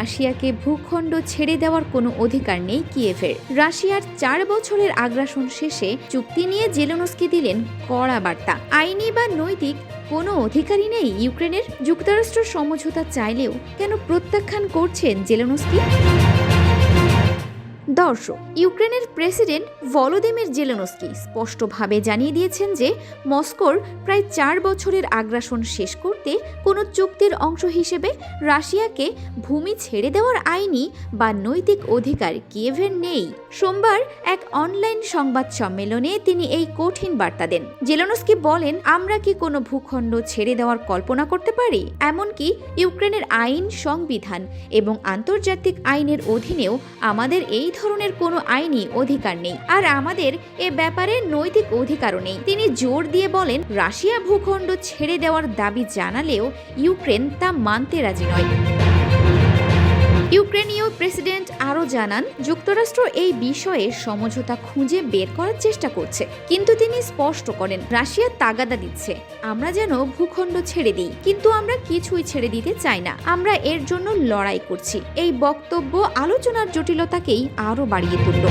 রাশিয়াকে ভূখণ্ড ছেড়ে দেওয়ার কোনো অধিকার নেই কিয়েভের। রাশিয়ার 4 বছরের আগ্রাসন শেষে চুক্তি নিয়ে জেলেনস্কি দিলেন কড়া বার্তা। আইনি বা নৈতিক কোনো অধিকারই নেই ইউক্রেনের। যুক্তরাষ্ট্র সমঝোতা চাইলেও কেন প্রত্যাখ্যান করছেন জেলেনস্কি? দর্শক, ইউক্রেনের প্রেসিডেন্ট ভলোদিমির জেলেনস্কি স্পষ্টভাবে জানিয়ে দিয়েছেন যে মস্কোর প্রায় 4 বছরের আগ্রাসন শেষ করতে কোনো চুক্তির অংশ হিসেবে রাশিয়াকে ভূমি ছেড়ে দেওয়ার আইনি বা নৈতিক অধিকার কিয়েভের নেই। সোমবার এক অনলাইন সংবাদ সম্মেলনে তিনি এই কঠিন বার্তা দেন। জেলেনস্কি বলেন, আমরা কি কোনো ভূখণ্ড ছেড়ে দেওয়ার কল্পনা করতে পারি? এমনকি ইউক্রেনের আইন, সংবিধান এবং আন্তর্জাতিক আইনের অধীনেও আমাদের এই ধরনের কোনো আইনি অধিকার নেই, আর আমাদের এ ব্যাপারে নৈতিক অধিকারও নেই। তিনি জোর দিয়ে বলেন, রাশিয়া ভূখণ্ড ছেড়ে দেওয়ার দাবি জানালেও ইউক্রেন তা মানতে রাজি নয়। ইউক্রেনীয় প্রেসিডেন্ট আরও জানান, যুক্তরাষ্ট্র এই বিষয়ে সমঝোতা খুঁজে বের করার চেষ্টা করছে, কিন্তু তিনি স্পষ্ট করেন, রাশিয়া তাগাদা দিচ্ছে আমরা যেন ভূখণ্ড ছেড়ে দিই, কিন্তু আমরা কিছুই ছেড়ে দিতে চাই না, আমরা এর জন্য লড়াই করছি। এই বক্তব্য আলোচনার জটিলতাকেই আরও বাড়িয়ে তুলল।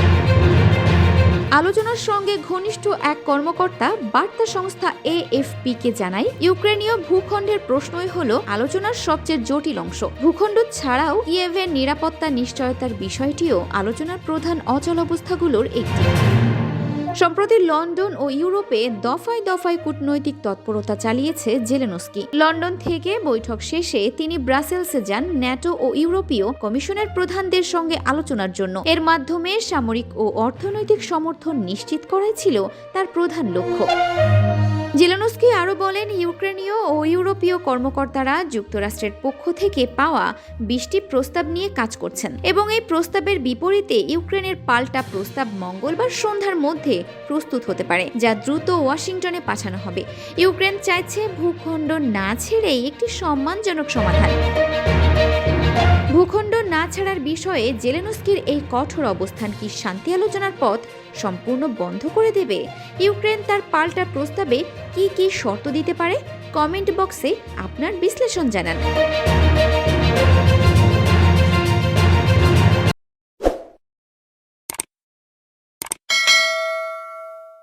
আলোচনার সঙ্গে ঘনিষ্ঠ এক কর্মকর্তা বার্তা সংস্থা AFP-কে জানায়, ইউক্রেনীয় ভূখণ্ডের প্রশ্নই হলো আলোচনার সবচেয়ে জটিল অংশ। ভূখণ্ড ছাড়াও কিয়েভের নিরাপত্তা নিশ্চয়তার বিষয়টিও আলোচনার প্রধান অচল অবস্থাগুলোর একটি। সম্প্রতি লন্ডন ও ইউরোপে দফায় দফায় কূটনৈতিক তৎপরতা চালিয়েছে জেলেনস্কি। লন্ডন থেকে বৈঠক শেষে তিনি ব্রাসেলসে যান ন্যাটো ও ইউরোপীয় কমিশনের প্রধানদের সঙ্গে আলোচনার জন্য। এর মাধ্যমে সামরিক ও অর্থনৈতিক সমর্থন নিশ্চিত করাই ছিল তার প্রধান লক্ষ্য। জেলেনস্কি আরও বলেন, ইউক্রেনীয় ও ইউরোপীয় কর্মকর্তারা যুক্তরাষ্ট্রের পক্ষ থেকে পাওয়া 20টি প্রস্তাব নিয়ে কাজ করছেন এবং এই প্রস্তাবের বিপরীতে ইউক্রেনের পাল্টা প্রস্তাব মঙ্গলবার সন্ধ্যার মধ্যে প্রস্তুত হতে পারে, যা দ্রুত ওয়াশিংটনে পাঠানো হবে। ইউক্রেন চাইছে ভূখণ্ড না ছেড়েই একটি সম্মানজনক সমাধান। ভূখণ্ড না ছাড়ার বিষয়ে জেলেনস্কির এই কঠোর অবস্থান কি শান্তি আলোচনার পথ সম্পূর্ণ বন্ধ করে দেবে? ইউক্রেন তার পাল্টা প্রস্তাবে কি কি শর্ত দিতে পারে? কমেন্ট বক্সে আপনার বিশ্লেষণ জানান।